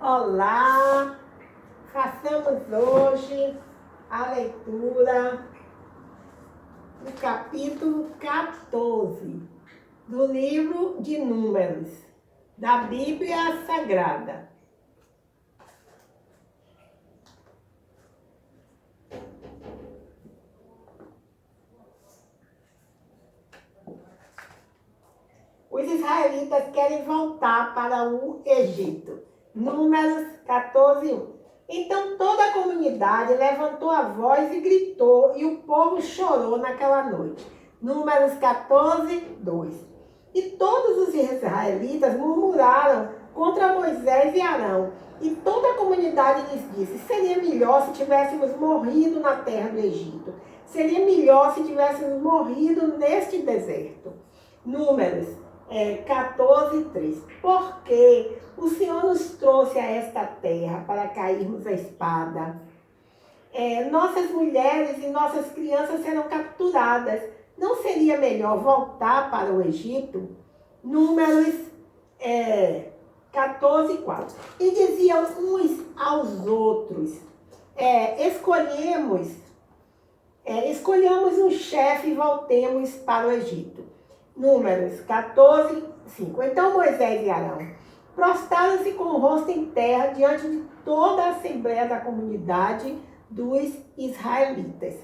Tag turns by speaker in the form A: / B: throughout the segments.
A: Olá! Façamos hoje a leitura do capítulo 14 do livro de Números, da Bíblia Sagrada. Os israelitas querem voltar para o Egito. Números 14, 1. Então toda a comunidade levantou a voz e gritou, e o povo chorou naquela noite. Números 14, 2. E todos os israelitas murmuraram contra Moisés e Arão. E toda a comunidade lhes disse: seria melhor se tivéssemos morrido na terra do Egito. Seria melhor se tivéssemos morrido neste deserto. Números 14, 3. Porque o Senhor nos trouxe a esta terra para cairmos à espada. Nossas mulheres e nossas crianças serão capturadas. Não seria melhor voltar para o Egito? Números 14, 4. E diziam uns aos outros: escolhamos um chefe e voltemos para o Egito. Números 14, 5. Então Moisés e Arão prostraram-se com o rosto em terra diante de toda a assembleia da comunidade dos israelitas.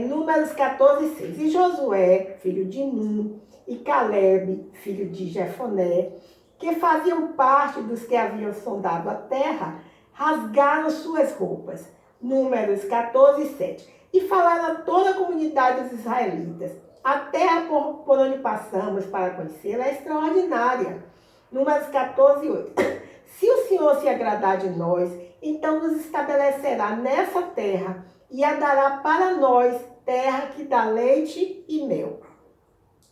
A: Números 14, 6. E Josué, filho de Nun, e Caleb, filho de Jefoné, que faziam parte dos que haviam sondado a terra, rasgaram suas roupas. Números 14, 7. E falaram a toda a comunidade dos israelitas: a terra por onde passamos para conhecê-la é extraordinária. Números 14, 8. Se o Senhor se agradar de nós, então nos estabelecerá nessa terra e a dará para nós terra que dá leite e mel.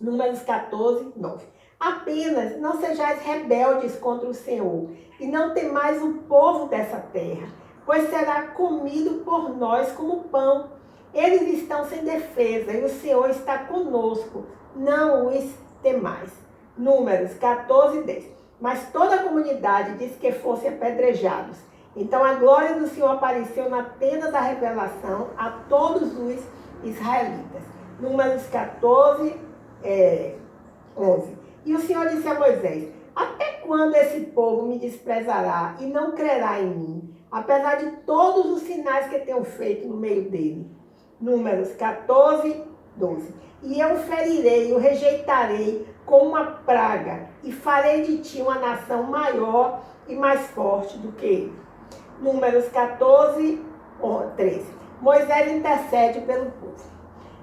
A: Números 14, 9. Apenas não sejais rebeldes contra o Senhor e não temais o povo dessa terra, pois será comido por nós como pão. Eles estão sem defesa e o Senhor está conosco. Não os temais. Números 14, 10. Mas toda a comunidade disse que fossem apedrejados. Então a glória do Senhor apareceu na tenda da revelação a todos os israelitas. Números 14, 11. E o Senhor disse a Moisés: até quando esse povo me desprezará e não crerá em mim, apesar de todos os sinais que tenho feito no meio dele? Números 14, 12. E eu o ferirei, o rejeitarei como uma praga, e farei de ti uma nação maior e mais forte do que ele. Números 14, 13. Moisés intercede pelo povo.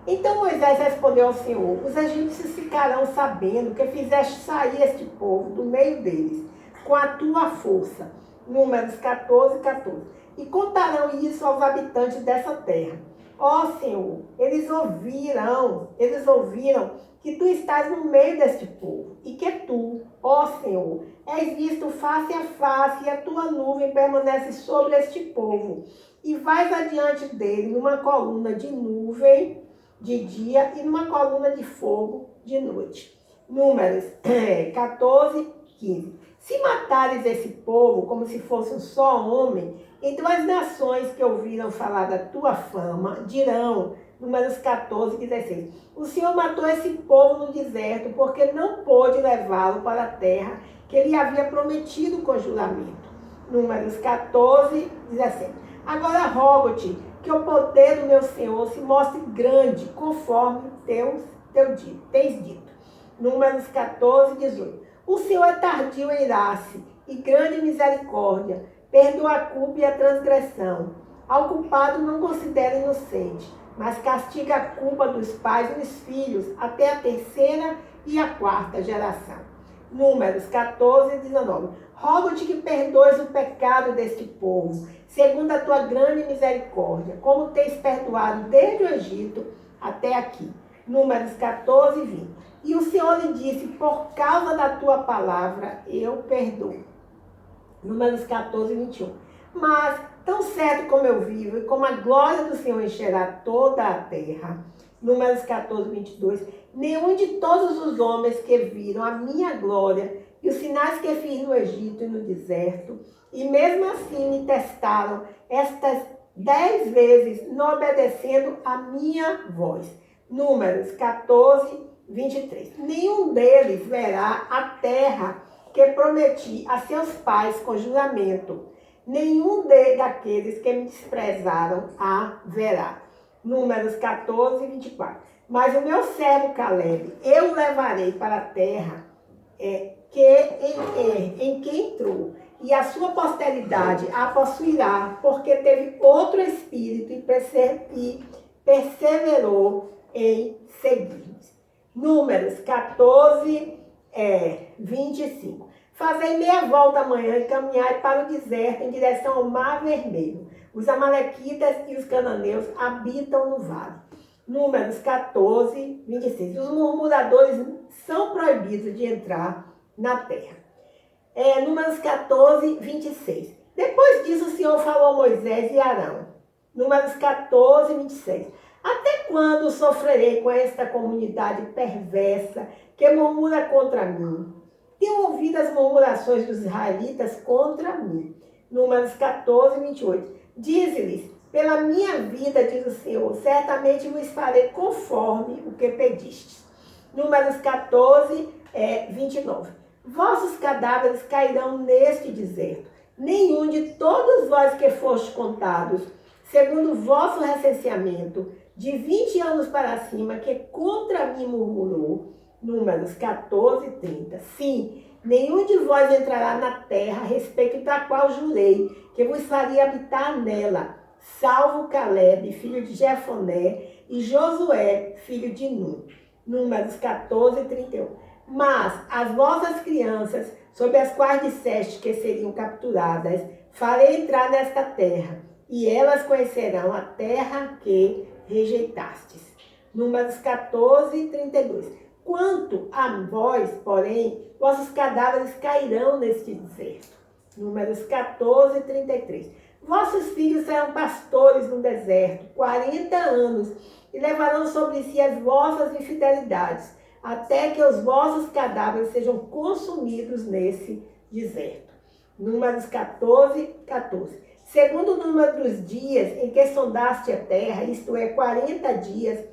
A: Então Moisés respondeu ao Senhor: os egípcios ficarão sabendo que fizeste sair este povo do meio deles, com a tua força. Números 14, 14. E contarão isso aos habitantes dessa terra. Ó Senhor, eles ouviram que tu estás no meio deste povo, e que tu, ó Senhor, és visto face a face, e a tua nuvem permanece sobre este povo, e vais adiante dele numa coluna de nuvem de dia e numa coluna de fogo de noite. Números 14, 15. Se matares esse povo como se fosse um só homem, então as nações que ouviram falar da tua fama dirão, Números 14, 16, o Senhor matou esse povo no deserto porque não pôde levá-lo para a terra que ele havia prometido com juramento. Números 14, 17. Agora rogo-te que o poder do meu Senhor se mostre grande, conforme tens dito. Números 14, 18. O Senhor é tardio em irar-se e grande misericórdia, perdoa a culpa e a transgressão. Ao culpado não considera inocente, mas castiga a culpa dos pais e dos filhos até a terceira e a quarta geração. Números 14, 19. Rogo-te que perdoes o pecado deste povo, segundo a tua grande misericórdia, como tens perdoado desde o Egito até aqui. Números 14, 20. E o Senhor lhe disse: por causa da tua palavra, eu perdoo. Números 14, 21. Mas, tão certo como eu vivo e como a glória do Senhor encherá toda a terra. Números 14, 22. Nenhum de todos os homens que viram a minha glória, e os sinais que fiz no Egito e no deserto, e mesmo assim me testaram estas 10 vezes, não obedecendo a minha voz. Números 14, 23. Nenhum deles verá a terra que prometi a seus pais com juramento. Nenhum daqueles que me desprezaram a verá. Números 14, 24. Mas o meu servo Caleb, eu o levarei para a terra em que entrou, e a sua posteridade a possuirá, porque teve outro espírito e perseverou em seguir. Números 14, 25. Fazei meia volta amanhã e caminhai para o deserto em direção ao Mar Vermelho. Os amalequitas e os cananeus habitam no vale. Números 14, 26. Os murmuradores são proibidos de entrar na terra. Números 14, 26. Depois disso, o Senhor falou a Moisés e Arão. Números 14, 26. Até quando sofrerei com esta comunidade perversa que murmura contra mim? Tenho ouvido as murmurações dos israelitas contra mim. Números 14, 28. Dize-lhes, pela minha vida, diz o Senhor, certamente vos farei conforme o que pedistes. Números 14, 29. Vossos cadáveres cairão neste deserto. Nenhum de todos vós que fostes contados, segundo o vosso recenseamento, de 20 anos para cima, que contra mim murmurou. Números 14, 30. Sim, nenhum de vós entrará na terra, a respeito da qual jurei, que vos faria habitar nela, salvo Caleb, filho de Jefoné, e Josué, filho de Nun. Números 14, 31. Mas as vossas crianças, sobre as quais disseste que seriam capturadas, farei entrar nesta terra, e elas conhecerão a terra que rejeitastes. Números 14, 32. Quanto a vós, porém, vossos cadáveres cairão neste deserto. Números 14, 33. Vossos filhos serão pastores no deserto, 40 anos, e levarão sobre si as vossas infidelidades, até que os vossos cadáveres sejam consumidos nesse deserto. Números 14, 14. Segundo o número dos dias em que sondaste a terra, isto é, 40 dias,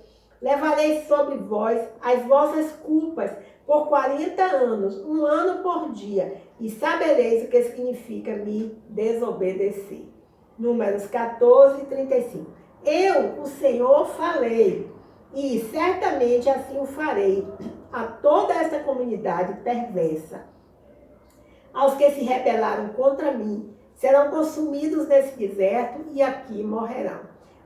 A: levarei sobre vós as vossas culpas por 40 anos, um ano por dia, e sabereis o que significa me desobedecer. Números 14, 35. Eu, o Senhor, falei, e certamente assim o farei a toda esta comunidade perversa. Aos que se rebelaram contra mim, serão consumidos nesse deserto e aqui morrerão.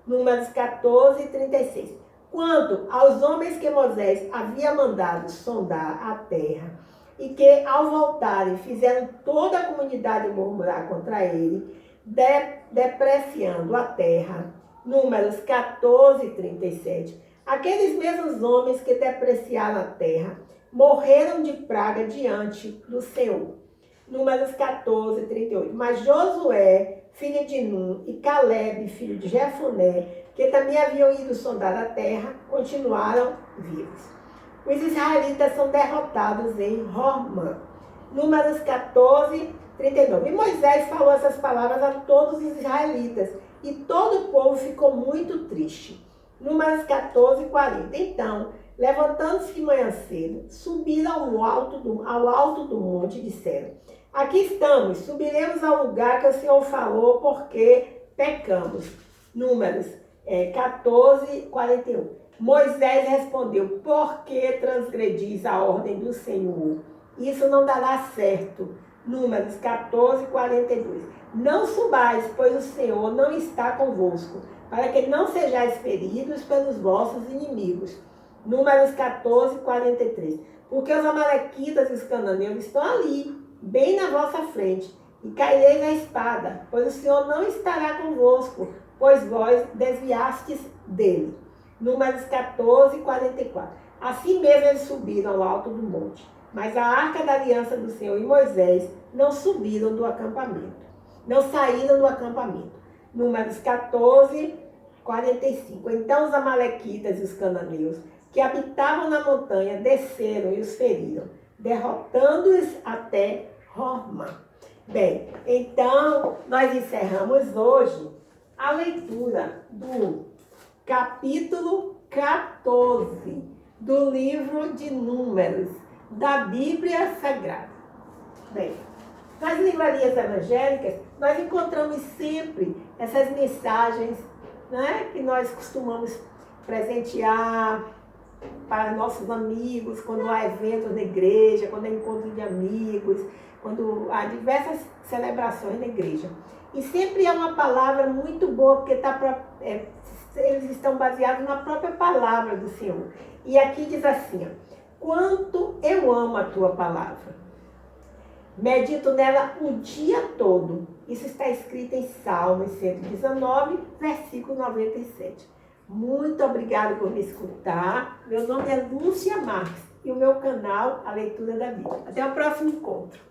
A: Números 14, 36. Quanto aos homens que Moisés havia mandado sondar a terra, e que, ao voltarem, fizeram toda a comunidade murmurar contra ele, depreciando a terra. Números 14, 37. Aqueles mesmos homens que depreciaram a terra morreram de praga diante do Senhor. Números 14, 38. Mas Josué, filho de Nun, e Caleb, filho de Jefoné, que também haviam ido sondar a terra, continuaram vivos. Os israelitas são derrotados em Hormã. Números 14, 39. E Moisés falou essas palavras a todos os israelitas, e todo o povo ficou muito triste. Números 14, 40. Então, levantando-se de manhã cedo, subiram ao alto do monte e disseram: aqui estamos, subiremos ao lugar que o Senhor falou, porque pecamos. Números 14, 41. Moisés respondeu: por que transgredis a ordem do Senhor? Isso não dará certo. Números 14, 42. Não subais, pois o Senhor não está convosco, para que não sejais feridos pelos vossos inimigos. Números 14, 43. Porque os amalequitas e os cananeus estão ali, bem na vossa frente, e caireis na espada, pois o Senhor não estará convosco, pois vós desviastes dele. Números 14, 44. Assim mesmo eles subiram ao alto do monte, mas a arca da aliança do Senhor e Moisés não subiram do acampamento, não saíram do acampamento. Números 14, 45. Então os amalequitas e os cananeus, que habitavam na montanha, desceram e os feriram. derrotando-os até Roma. Bem, então nós encerramos hoje a leitura do capítulo 14 do livro de Números da Bíblia Sagrada. Bem, nas livrarias evangélicas, nós encontramos sempre essas mensagens, né, que nós costumamos presentear para nossos amigos, quando há eventos na igreja, quando há encontro de amigos, quando há diversas celebrações na igreja. E sempre é uma palavra muito boa, porque eles estão baseados na própria palavra do Senhor. E aqui diz assim, ó, quanto eu amo a tua palavra. Medito nela o dia todo. Isso está escrito em Salmos 119, versículo 97. Muito obrigada por me escutar. Meu nome é Lúcia Marques e o meu canal, A Leitura da Bíblia. Até o próximo encontro.